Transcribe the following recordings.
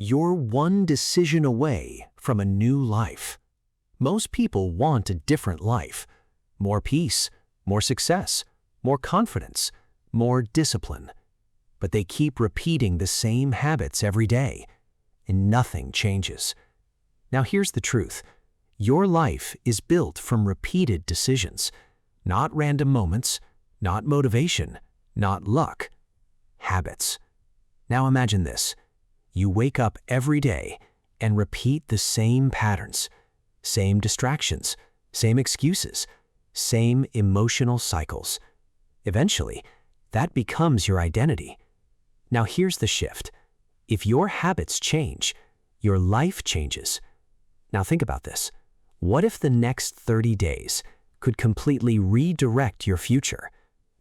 You're one decision away from a new life. Most people want a different life. More peace, more success, more confidence, more discipline. But they keep repeating the same habits every day, and nothing changes. Now here's the truth. Your life is built from repeated decisions, not random moments, not motivation, not luck. Habits. Now imagine this. You wake up every day and repeat the same patterns, same distractions, same excuses, same emotional cycles. Eventually, that becomes your identity. Now here's the shift. If your habits change, your life changes. Now think about this. What if the next 30 days could completely redirect your future?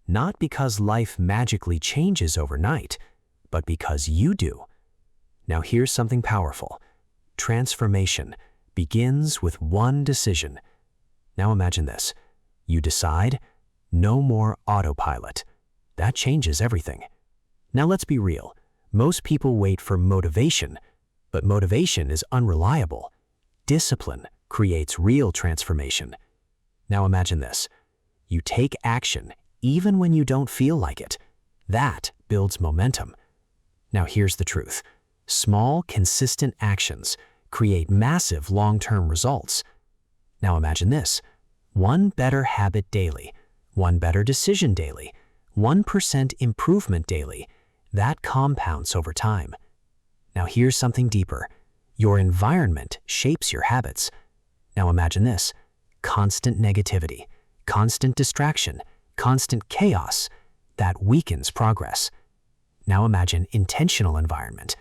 Not because life magically changes overnight, but because you do. Now here's something powerful. Transformation begins with one decision. Now imagine this. You decide, no more autopilot. That changes everything. Now let's be real. Most people wait for motivation, but motivation is unreliable. Discipline creates real transformation. Now imagine this. You take action even when you don't feel like it. That builds momentum. Now here's the truth. Small, consistent actions create massive long-term results. Now imagine this. One better habit daily, one better decision daily, 1% improvement daily. That compounds over time. Now here's something deeper. Your environment shapes your habits. Now imagine this. Constant negativity, constant distraction, constant chaos. That weakens progress. Now imagine intentional environment.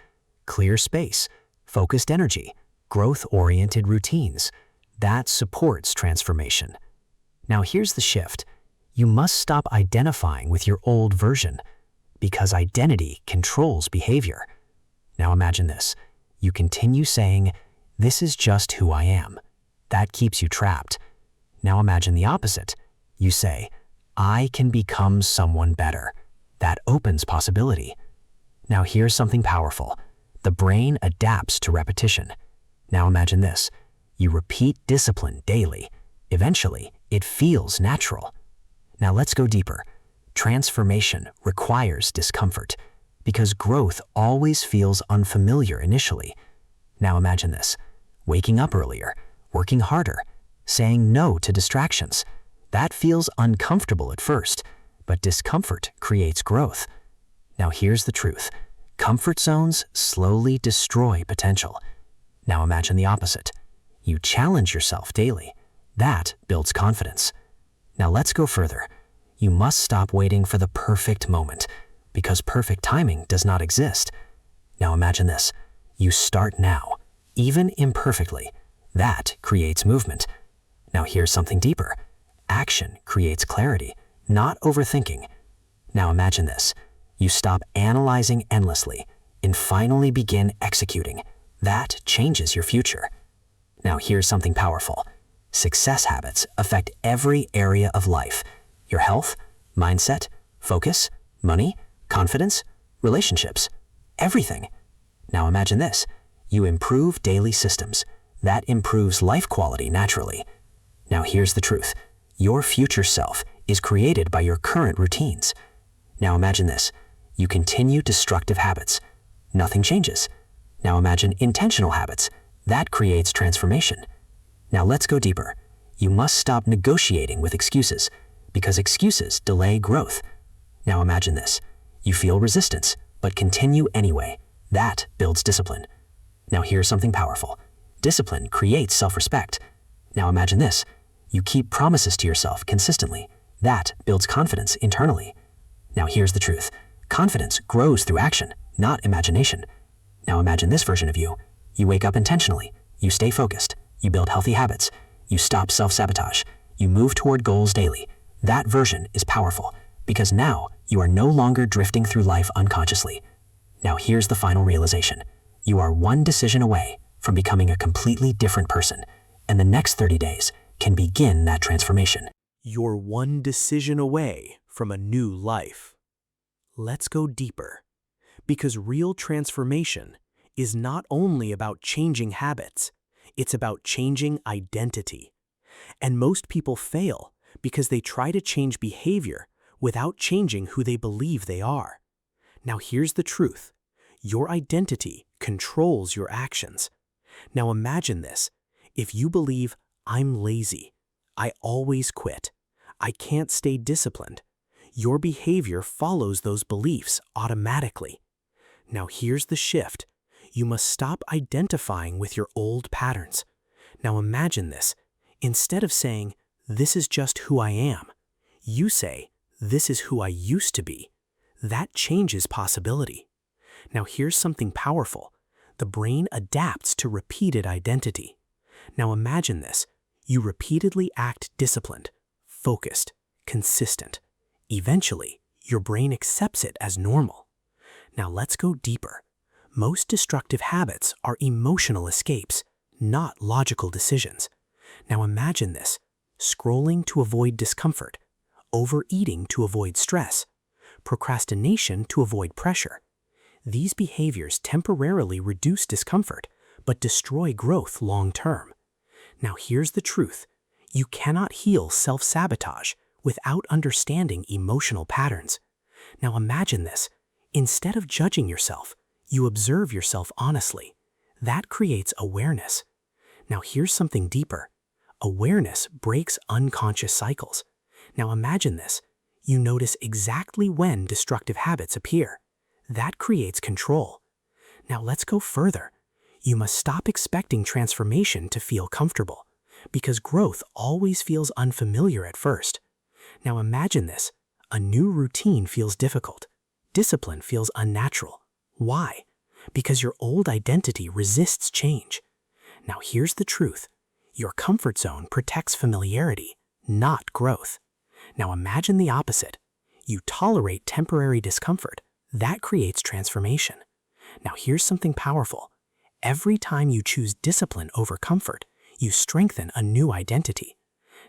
Clear space, focused energy, growth-oriented routines. That supports transformation. Now here's the shift. You must stop identifying with your old version, because identity controls behavior. Now imagine this. You continue saying, "This is just who I am." That keeps you trapped. Now imagine the opposite. You say, "I can become someone better." That opens possibility. Now here's something powerful. The brain adapts to repetition. Now imagine this. You repeat discipline daily. Eventually, it feels natural. Now let's go deeper. Transformation requires discomfort, because growth always feels unfamiliar initially. Now imagine this. Waking up earlier, working harder, saying no to distractions. That feels uncomfortable at first, but discomfort creates growth. Now here's the truth. Comfort zones slowly destroy potential. Now imagine the opposite. You challenge yourself daily. That builds confidence. Now let's go further. You must stop waiting for the perfect moment, because perfect timing does not exist. Now imagine this. You start now, even imperfectly. That creates movement. Now here's something deeper. Action creates clarity, not overthinking. Now imagine this. You stop analyzing endlessly and finally begin executing. That changes your future. Now here's something powerful. Success habits affect every area of life. Your health, mindset, focus, money, confidence, relationships, everything. Now imagine this. You improve daily systems. That improves life quality naturally. Now here's the truth. Your future self is created by your current routines. Now imagine this. You continue destructive habits. Nothing changes. Now imagine intentional habits. That creates transformation. Now let's go deeper. You must stop negotiating with excuses, because excuses delay growth. Now imagine this. You feel resistance, but continue anyway. That builds discipline. Now here's something powerful. Discipline creates self-respect. Now imagine this. You keep promises to yourself consistently. That builds confidence internally. Now here's the truth. Confidence grows through action, not imagination. Now imagine this version of you. You wake up intentionally. You stay focused. You build healthy habits. You stop self-sabotage. You move toward goals daily. That version is powerful, because now you are no longer drifting through life unconsciously. Now here's the final realization. You are one decision away from becoming a completely different person, and the next 30 days can begin that transformation. You're one decision away from a new life. Let's go deeper, because real transformation is not only about changing habits, it's about changing identity. And most people fail because they try to change behavior without changing who they believe they are. Now here's the truth. Your identity controls your actions. Now imagine this. If you believe, I'm lazy, I always quit, I can't stay disciplined, your behavior follows those beliefs automatically. Now here's the shift. You must stop identifying with your old patterns. Now imagine this. Instead of saying, this is just who I am, you say, this is who I used to be. That changes possibility. Now here's something powerful. The brain adapts to repeated identity. Now imagine this. You repeatedly act disciplined, focused, consistent. Eventually, your brain accepts it as normal. Now let's go deeper. Most destructive habits are emotional escapes, not logical decisions. Now imagine this. Scrolling to avoid discomfort, overeating to avoid stress, procrastination to avoid pressure. These behaviors temporarily reduce discomfort, but destroy growth long term. Now here's the truth. You cannot heal self-sabotage without understanding emotional patterns. Now imagine this. Instead of judging yourself, you observe yourself honestly. That creates awareness. Now here's something deeper. Awareness breaks unconscious cycles. Now imagine this. You notice exactly when destructive habits appear. That creates control. Now let's go further. You must stop expecting transformation to feel comfortable, because growth always feels unfamiliar at first. Now imagine this. A new routine feels difficult. Discipline feels unnatural. Why? Because your old identity resists change. Now here's the truth. Your comfort zone protects familiarity, not growth. Now imagine the opposite. You tolerate temporary discomfort. That creates transformation. Now here's something powerful. Every time you choose discipline over comfort, you strengthen a new identity.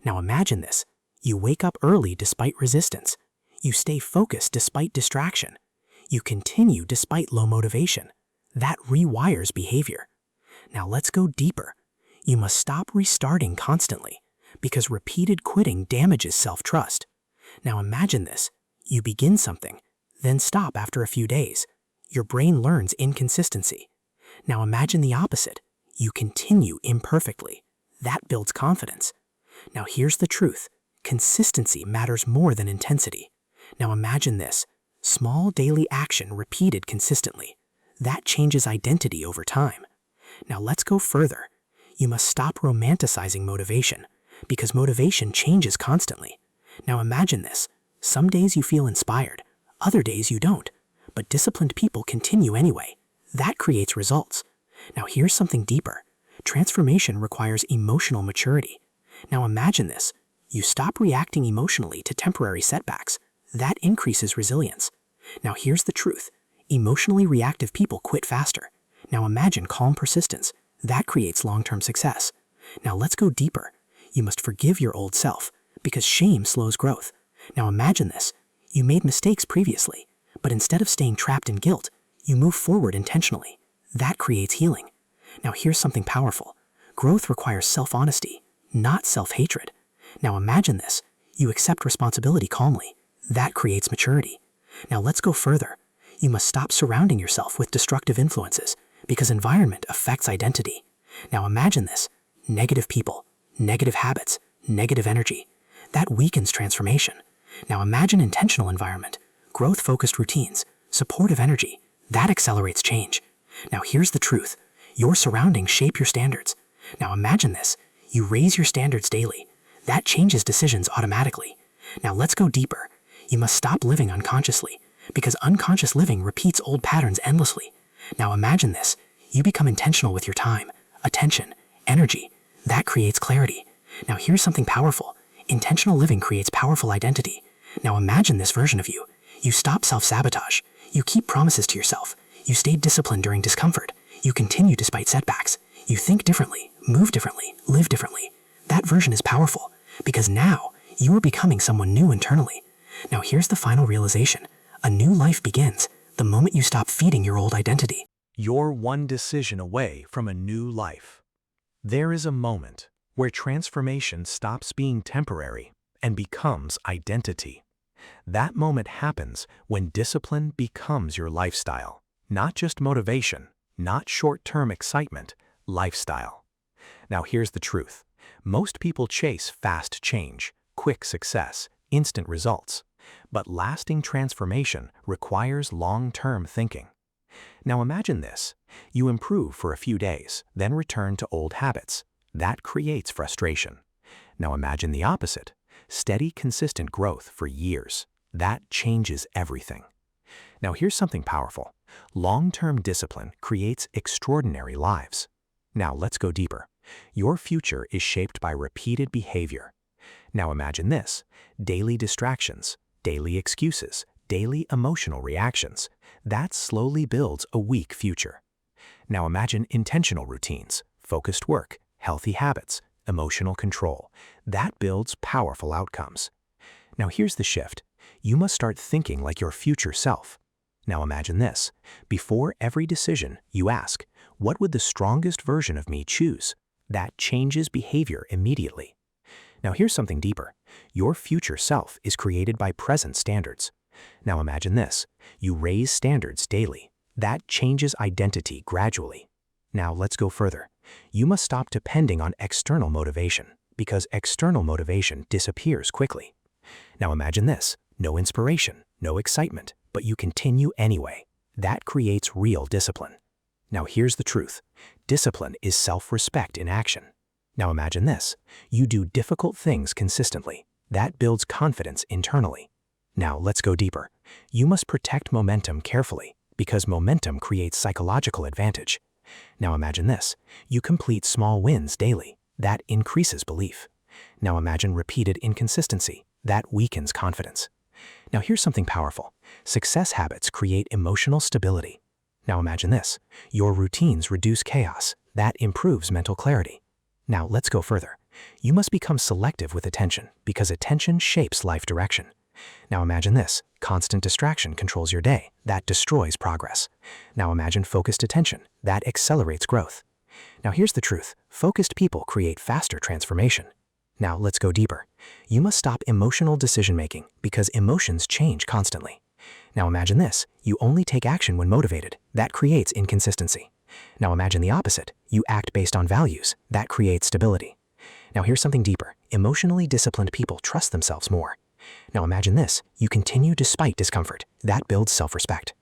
Now imagine this. You wake up early despite resistance. You stay focused despite distraction. You continue despite low motivation. That rewires behavior. Now let's go deeper. You must stop restarting constantly, because repeated quitting damages self-trust. Now imagine this. You begin something, then stop after a few days. Your brain learns inconsistency. Now imagine the opposite. You continue imperfectly. That builds confidence. Now here's the truth. Consistency matters more than intensity. Now imagine this. Small daily action repeated consistently. That changes identity over time. Now let's go further. You must stop romanticizing motivation, because motivation changes constantly. Now imagine this. Some days you feel inspired, other days you don't, but disciplined people continue anyway. That creates results. Now here's something deeper. Transformation requires emotional maturity. Now imagine this. You stop reacting emotionally to temporary setbacks. That increases resilience. Now here's the truth. Emotionally reactive people quit faster. Now imagine calm persistence. That creates long-term success. Now let's go deeper. You must forgive your old self, because shame slows growth. Now imagine this. You made mistakes previously, but instead of staying trapped in guilt, you move forward intentionally. That creates healing. Now here's something powerful. Growth requires self-honesty, not self-hatred. Now imagine this. You accept responsibility calmly. That creates maturity. Now let's go further. You must stop surrounding yourself with destructive influences, because environment affects identity. Now imagine this. Negative people, negative habits, negative energy. That weakens transformation. Now imagine intentional environment, growth-focused routines, supportive energy. That accelerates change. Now here's the truth. Your surroundings shape your standards. Now imagine this. You raise your standards daily. That changes decisions automatically. Now let's go deeper. You must stop living unconsciously, because unconscious living repeats old patterns endlessly. Now imagine this. You become intentional with your time, attention, energy. That creates clarity. Now here's something powerful. Intentional living creates powerful identity. Now imagine this version of you. You stop self-sabotage. You keep promises to yourself. You stay disciplined during discomfort. You continue despite setbacks. You think differently, move differently, live differently. That version is powerful, because now you are becoming someone new internally. Now here's the final realization. A new life begins the moment you stop feeding your old identity. You're one decision away from a new life. There is a moment where transformation stops being temporary and becomes identity. That moment happens when discipline becomes your lifestyle, not just motivation, not short-term excitement, lifestyle. Now here's the truth. Most people chase fast change, quick success, instant results. But lasting transformation requires long-term thinking. Now imagine this. You improve for a few days, then return to old habits. That creates frustration. Now imagine the opposite. Steady, consistent growth for years. That changes everything. Now here's something powerful. Long-term discipline creates extraordinary lives. Now let's go deeper. Your future is shaped by repeated behavior. Now imagine this. Daily distractions, daily excuses, daily emotional reactions. That slowly builds a weak future. Now imagine intentional routines, focused work, healthy habits, emotional control. That builds powerful outcomes. Now here's the shift. You must start thinking like your future self. Now imagine this. Before every decision, you ask, what would the strongest version of me choose? That changes behavior immediately. Now here's something deeper. Your future self is created by present standards. Now imagine this. You raise standards daily. That changes identity gradually. Now let's go further. You must stop depending on external motivation, because external motivation disappears quickly. Now imagine this. No inspiration, no excitement, but you continue anyway. That creates real discipline. Now here's the truth. Discipline is self-respect in action. Now imagine this. You do difficult things consistently. That builds confidence internally. Now let's go deeper. You must protect momentum carefully, because momentum creates psychological advantage. Now imagine this. You complete small wins daily. That increases belief. Now imagine repeated inconsistency. That weakens confidence. Now here's something powerful. Success habits create emotional stability. Now imagine this. Your routines reduce chaos. That improves mental clarity. Now let's go further. You must become selective with attention, because attention shapes life direction. Now imagine this. Constant distraction controls your day. That destroys progress. Now imagine focused attention. That accelerates growth. Now here's the truth. Focused people create faster transformation. Now let's go deeper. You must stop emotional decision-making, because emotions change constantly. Now imagine this. You only take action when motivated. That creates inconsistency. Now imagine the opposite. You act based on values. That creates stability. Now here's something deeper. Emotionally disciplined people trust themselves more. Now imagine this. You continue despite discomfort. That builds self-respect.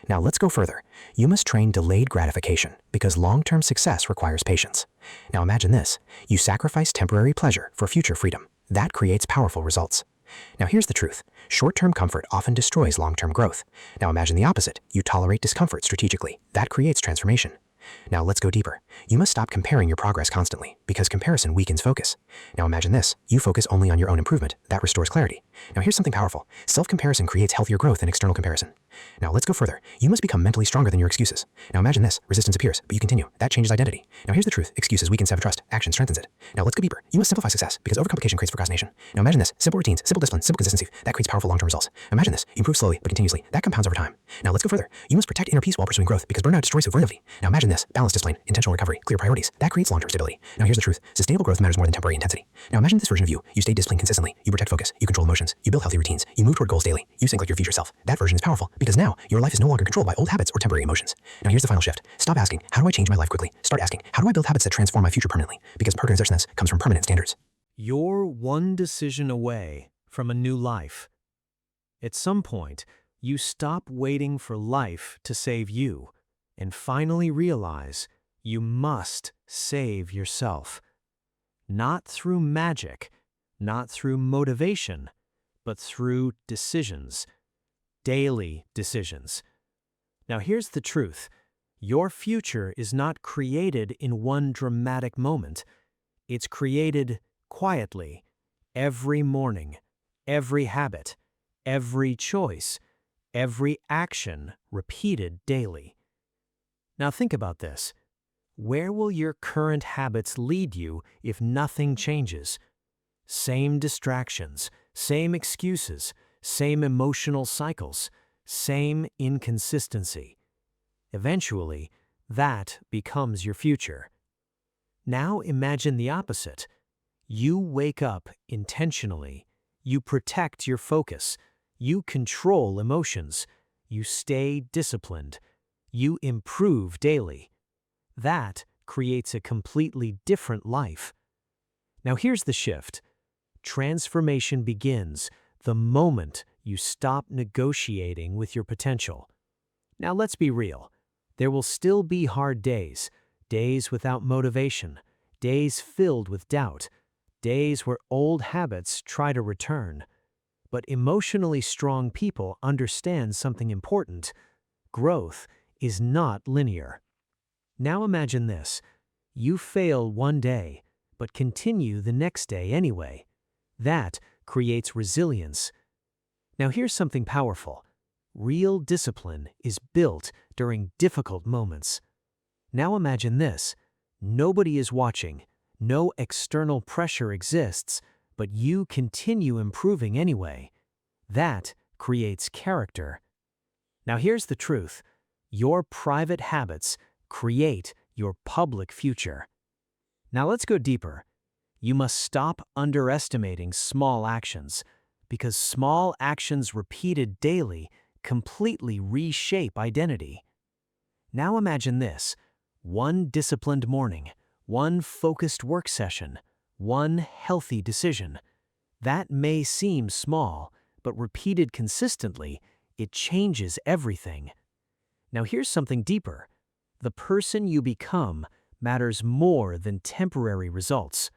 Now let's go further. You must train delayed gratification, because long-term success requires patience. Now imagine this. You sacrifice temporary pleasure for future freedom. That creates powerful results. Now here's the truth. Short-term comfort often destroys long-term growth. Now imagine the opposite. You tolerate discomfort strategically. That creates transformation. Now let's go deeper. You must stop comparing your progress constantly, because comparison weakens focus. Now imagine this. You focus only on your own improvement. That restores clarity. Now here's something powerful. Self-comparison creates healthier growth than external comparison. Now let's go further. You must become mentally stronger than your excuses. Now imagine this. Resistance appears, but you continue. That changes identity. Now here's the truth. Excuses weaken self-trust. Action strengthens it. Now let's go deeper. You must simplify success, because overcomplication creates procrastination. Now imagine this. Simple routines, simple discipline, simple consistency. That creates powerful long-term results. Imagine this. You improve slowly, but continuously. That compounds over time. Now let's go further. You must protect inner peace while pursuing growth, because burnout destroys self-reality. Now imagine this. Balanced discipline, intentional recovery, clear priorities. That creates long-term stability. Now here's the truth. Sustainable growth matters more than temporary intensity. Now imagine this version of you. You stay disciplined consistently. You protect focus. You control emotions. You build healthy routines. You move toward goals daily. You think like your future self. That version is powerful, because now your life is no longer controlled by old habits or temporary emotions. Now here's the final shift. Stop asking, how do I change my life quickly? Start asking, how do I build habits that transform my future permanently? Because progressiveness comes from permanent standards. You're one decision away from a new life. At some point, you stop waiting for life to save you and finally realize you must save yourself. Not through magic, not through motivation, but through decisions. Daily decisions. Now here's the truth. Your future is not created in one dramatic moment. It's created quietly, every morning, every habit, every choice, every action repeated daily. Now think about this. Where will your current habits lead you if nothing changes? Same distractions, same excuses, same emotional cycles, same inconsistency. Eventually, That becomes your future. Now imagine the opposite. You wake up intentionally. You protect your focus. You control emotions. You stay disciplined. You improve daily. That creates a completely different life. Now here's the shift. Transformation begins the moment you stop negotiating with your potential. Now let's be real. There will still be hard days, days without motivation, days filled with doubt, days where old habits try to return. But emotionally strong people understand something important. Growth is not linear. Now imagine this. You fail one day, but continue the next day anyway. That creates resilience. Now here's something powerful. Real discipline is built during difficult moments. Now imagine this. Nobody is watching. No external pressure exists, but you continue improving anyway. That creates character. Now here's the truth. Your private habits create your public future. Now let's go deeper. You must stop underestimating small actions, because small actions repeated daily completely reshape identity. Now imagine this. One disciplined morning, one focused work session, one healthy decision. That may seem small, but repeated consistently, it changes everything. Now here's something deeper. The person you become matters more than temporary results.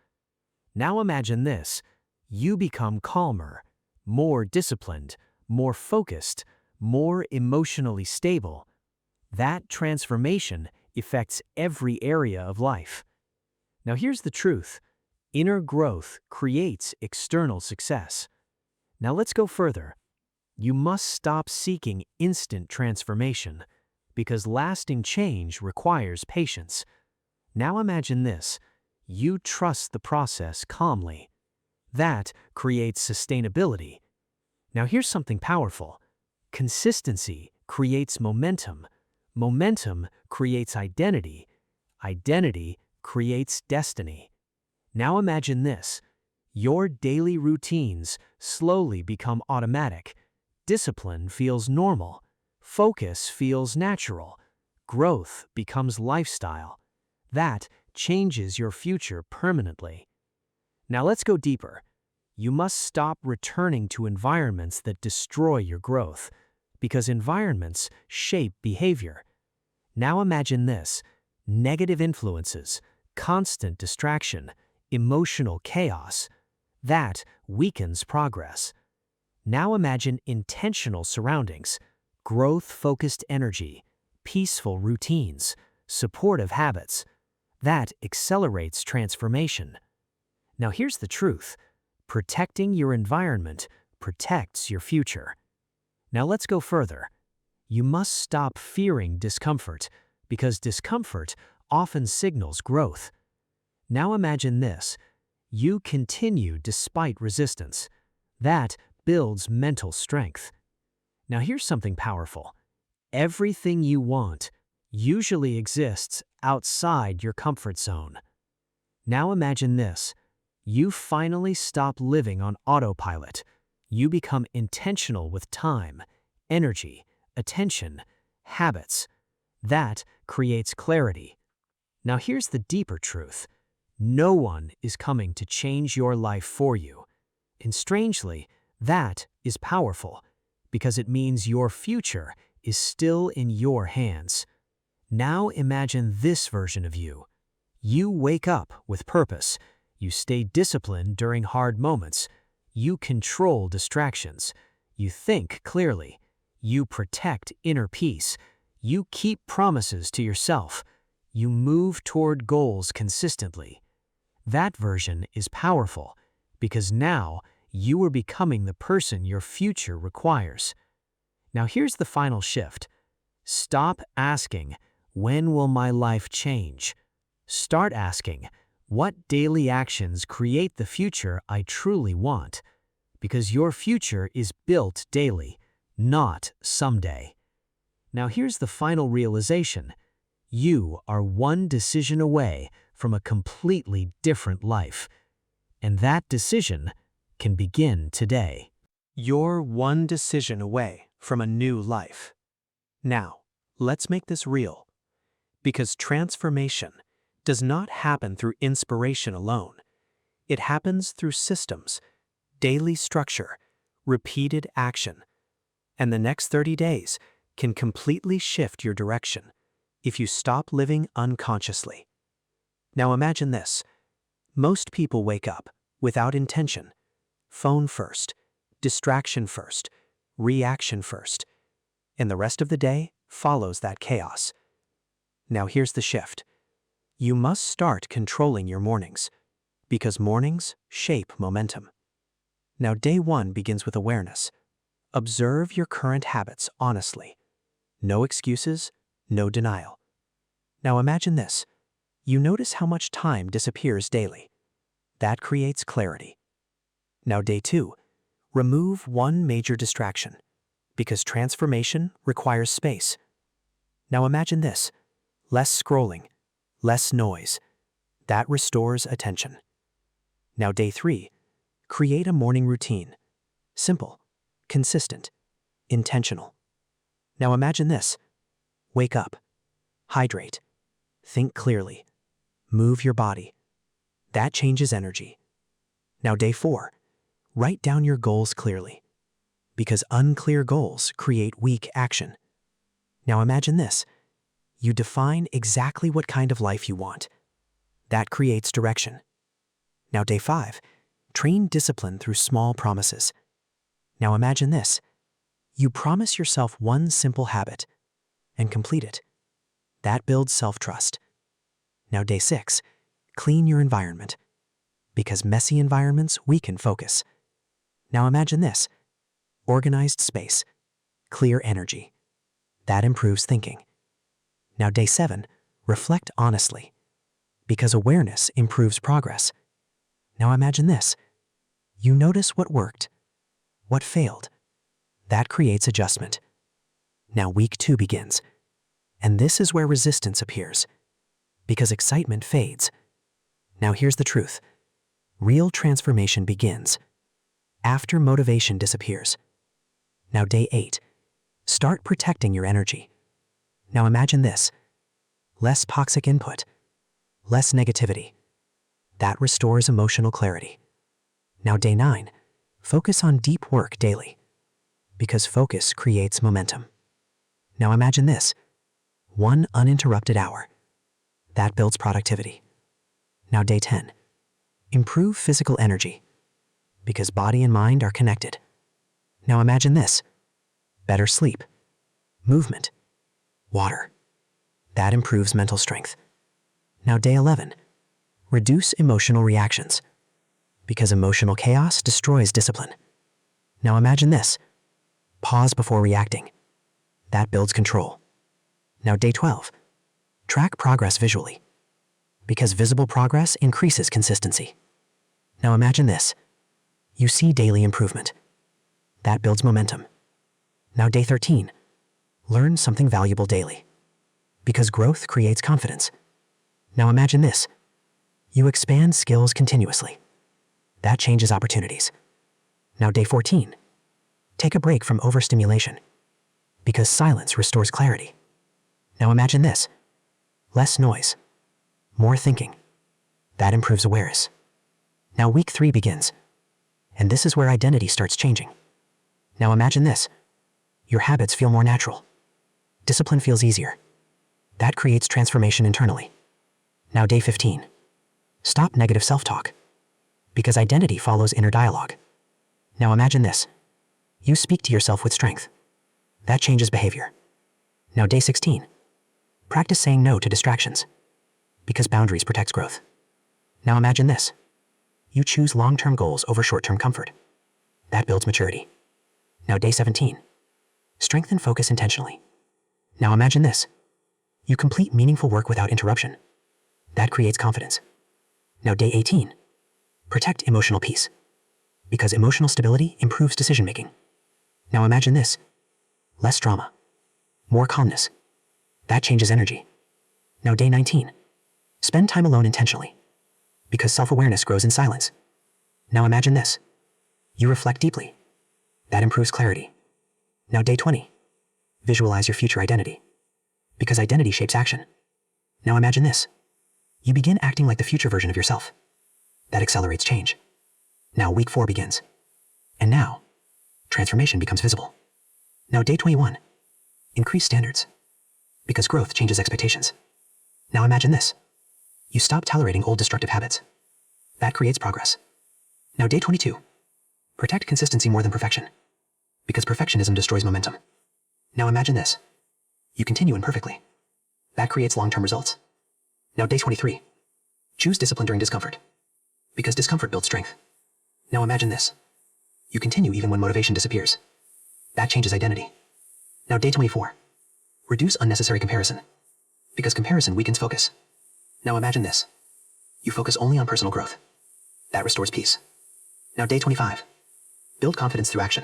Now imagine this. You become calmer, more disciplined, more focused, more emotionally stable. That transformation affects every area of life. Now here's the truth. Inner growth creates external success. Now let's go further. You must stop seeking instant transformation, because lasting change requires patience. Now imagine this. You trust the process calmly. That creates sustainability. Now here's something powerful. Consistency creates momentum. Momentum creates identity. Identity creates destiny. Now imagine this. Your daily routines slowly become automatic. Discipline feels normal. Focus feels natural. Growth becomes lifestyle. That changes your future permanently. Now let's go deeper. You must stop returning to environments that destroy your growth, because environments shape behavior. Now imagine this. Negative influences, constant distraction, emotional chaos. That weakens progress. Now imagine intentional surroundings, growth-focused energy, peaceful routines, supportive habits. That accelerates transformation. Now here's the truth. Protecting your environment protects your future. Now let's go further. You must stop fearing discomfort, because discomfort often signals growth. Now imagine this. You continue despite resistance. That builds mental strength. Now here's something powerful. Everything you want usually exists outside your comfort zone. Now imagine this. You finally stop living on autopilot. You become intentional with time, energy, attention, habits. That creates clarity. Now here's the deeper truth. No one is coming to change your life for you. And strangely, that is powerful, because it means your future is still in your hands. Now imagine this version of you. You wake up with purpose. You stay disciplined during hard moments. You control distractions. You think clearly. You protect inner peace. You keep promises to yourself. You move toward goals consistently. That version is powerful, because now you are becoming the person your future requires. Now here's the final shift. Stop asking, when will my life change? Start asking, what daily actions create the future I truly want? Because your future is built daily, not someday. Now here's the final realization. You are one decision away from a completely different life, and that decision can begin today. You're one decision away from a new life. Now, let's make this real, because transformation does not happen through inspiration alone. It happens through systems, daily structure, repeated action, and the next 30 days can completely shift your direction if you stop living unconsciously. Now imagine this. Most people wake up without intention. Phone first, distraction first, reaction first, and the rest of the day follows that chaos. Now here's the shift. You must start controlling your mornings, because mornings shape momentum. Now day 1 begins with awareness. Observe your current habits honestly. No excuses, no denial. Now imagine this. You notice how much time disappears daily. That creates clarity. Now day 2. Remove one major distraction, because transformation requires space. Now imagine this. Less scrolling, less noise. That restores attention. Now day 3. Create a morning routine. Simple, consistent, intentional. Now imagine this. Wake up, hydrate, think clearly, move your body. That changes energy. Now day 4. Write down your goals clearly, because unclear goals create weak action. Now imagine this. You define exactly what kind of life you want. That creates direction. Now day 5. Train discipline through small promises. Now imagine this. You promise yourself one simple habit and complete it. That builds self-trust. Now day 6. Clean your environment, because messy environments weaken focus. Now imagine this. Organized space, clear energy. That improves thinking. Now day 7. Reflect honestly, because awareness improves progress. Now imagine this. You notice what worked, what failed. That creates adjustment. Now week 2 begins, and this is where resistance appears, because excitement fades. Now here's the truth. Real transformation begins after motivation disappears. Now day 8. Start protecting your energy. Now imagine this. Less toxic input, less negativity. That restores emotional clarity. Now day 9. Focus on deep work daily, because focus creates momentum. Now imagine this. 1 uninterrupted hour. That builds productivity. Now day 10. Improve physical energy, because body and mind are connected. Now imagine this. Better sleep, movement, water. That improves mental strength. Now day 11. Reduce emotional reactions, because emotional chaos destroys discipline. Now imagine this. Pause before reacting. That builds control. Now day 12. Track progress visually, because visible progress increases consistency. Now imagine this. You see daily improvement. That builds momentum. Now day 13. Learn something valuable daily, because growth creates confidence. Now imagine this. You expand skills continuously. That changes opportunities. Now day 14. Take a break from overstimulation, because silence restores clarity. Now imagine this. Less noise, more thinking. That improves awareness. Now week 3 begins, and this is where identity starts changing. Now imagine this. Your habits feel more natural. Discipline feels easier. That creates transformation internally. Now day 15. Stop negative self-talk, because identity follows inner dialogue. Now imagine this. You speak to yourself with strength. That changes behavior. Now day 16. Practice saying no to distractions, because boundaries protects growth. Now imagine this. You choose long-term goals over short-term comfort. That builds maturity. Now day 17. Strengthen focus intentionally. Now imagine this. You complete meaningful work without interruption. That creates confidence. Now day 18. Protect emotional peace, because emotional stability improves decision-making. Now imagine this. Less drama, more calmness. That changes energy. Now day 19. Spend time alone intentionally, because self-awareness grows in silence. Now imagine this. You reflect deeply. That improves clarity. Now day 20. Visualize your future identity, because identity shapes action. Now imagine this. You begin acting like the future version of yourself. That accelerates change. Now week 4 begins. And now, transformation becomes visible. Now day 21. Increase standards, because growth changes expectations. Now imagine this. You stop tolerating old destructive habits. That creates progress. Now day 22. Protect consistency more than perfection, because perfectionism destroys momentum. Now imagine this. You continue imperfectly. That creates long-term results. Now day 23. Choose discipline during discomfort, because discomfort builds strength. Now imagine this. You continue even when motivation disappears. That changes identity. Now day 24. Reduce unnecessary comparison, because comparison weakens focus. Now imagine this. You focus only on personal growth. That restores peace. Now day 25. Build confidence through action,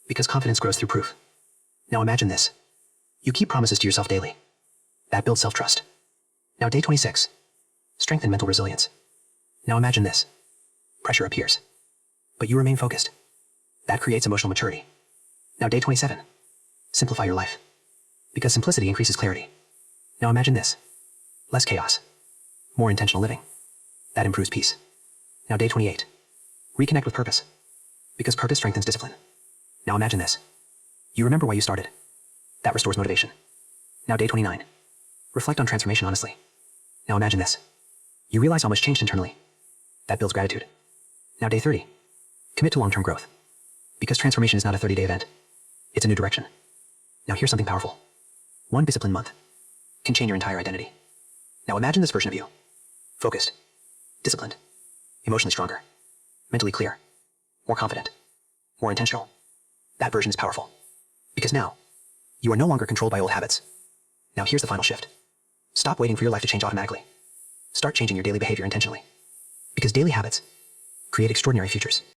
because confidence grows through proof. Now imagine this. You keep promises to yourself daily. That builds self-trust. Now day 26. Strengthen mental resilience. Now imagine this. Pressure appears, but you remain focused. That creates emotional maturity. Now day 27. Simplify your life, because simplicity increases clarity. Now imagine this. Less chaos, more intentional living. That improves peace. Now day 28. Reconnect with purpose, because purpose strengthens discipline. Now imagine this. You remember why you started. That restores motivation. Now day 29. Reflect on transformation honestly. Now imagine this. You realize how much changed internally. That builds gratitude. Now day 30. Commit to long-term growth, because transformation is not a 30-day event. It's a new direction. Now here's something powerful. One disciplined month can change your entire identity. Now imagine this version of you. Focused, disciplined, emotionally stronger, mentally clear, more confident, more intentional. That version is powerful, because now you are no longer controlled by old habits. Now here's the final shift. Stop waiting for your life to change automatically. Start changing your daily behavior intentionally, because daily habits create extraordinary futures.